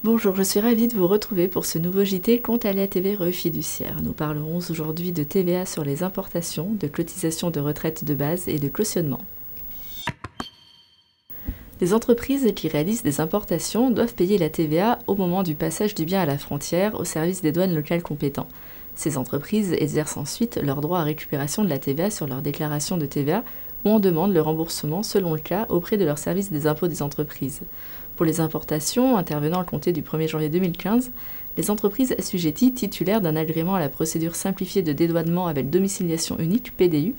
Bonjour, je suis ravie de vous retrouver pour ce nouveau JT Compte Aléa TV Re Fiduciaire. Nous parlerons aujourd'hui de TVA sur les importations, de cotisation de retraite de base et de cautionnement. Les entreprises qui réalisent des importations doivent payer la TVA au moment du passage du bien à la frontière au service des douanes locales compétents. Ces entreprises exercent ensuite leur droit à récupération de la TVA sur leur déclaration de TVA ou en demandent le remboursement selon le cas auprès de leur service des impôts des entreprises. Pour les importations intervenant à compter du 1er janvier 2015, les entreprises assujetties titulaires d'un agrément à la procédure simplifiée de dédouanement avec domiciliation unique (PDU)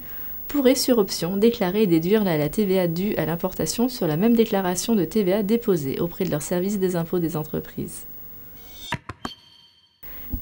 pourraient sur option déclarer et déduire la TVA due à l'importation sur la même déclaration de TVA déposée auprès de leur service des impôts des entreprises.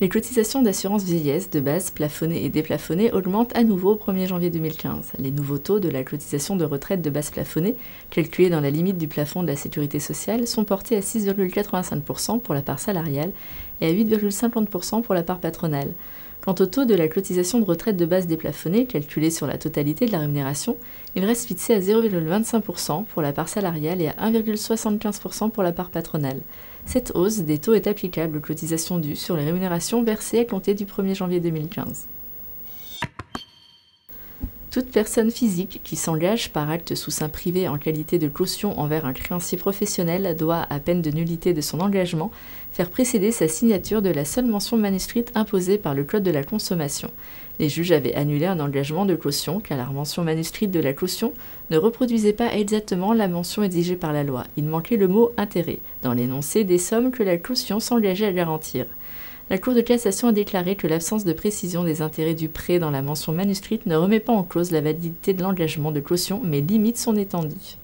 Les cotisations d'assurance vieillesse de base plafonnées et déplafonnées augmentent à nouveau au 1er janvier 2015. Les nouveaux taux de la cotisation de retraite de base plafonnée, calculés dans la limite du plafond de la sécurité sociale, sont portés à 6,85% pour la part salariale et à 8,50% pour la part patronale. Quant au taux de la cotisation de retraite de base déplafonnée, calculé sur la totalité de la rémunération, il reste fixé à 0,25% pour la part salariale et à 1,75% pour la part patronale. Cette hausse des taux est applicable aux cotisations dues sur les rémunérations versées à compter du 1er janvier 2015. Toute personne physique qui s'engage par acte sous seing privé en qualité de caution envers un créancier professionnel doit, à peine de nullité de son engagement, faire précéder sa signature de la seule mention manuscrite imposée par le Code de la consommation. Les juges avaient annulé un engagement de caution car la mention manuscrite de la caution ne reproduisait pas exactement la mention exigée par la loi. Il manquait le mot « intérêt » dans l'énoncé des sommes que la caution s'engageait à garantir. La Cour de cassation a déclaré que l'absence de précision des intérêts du prêt dans la mention manuscrite ne remet pas en cause la validité de l'engagement de caution, mais limite son étendue.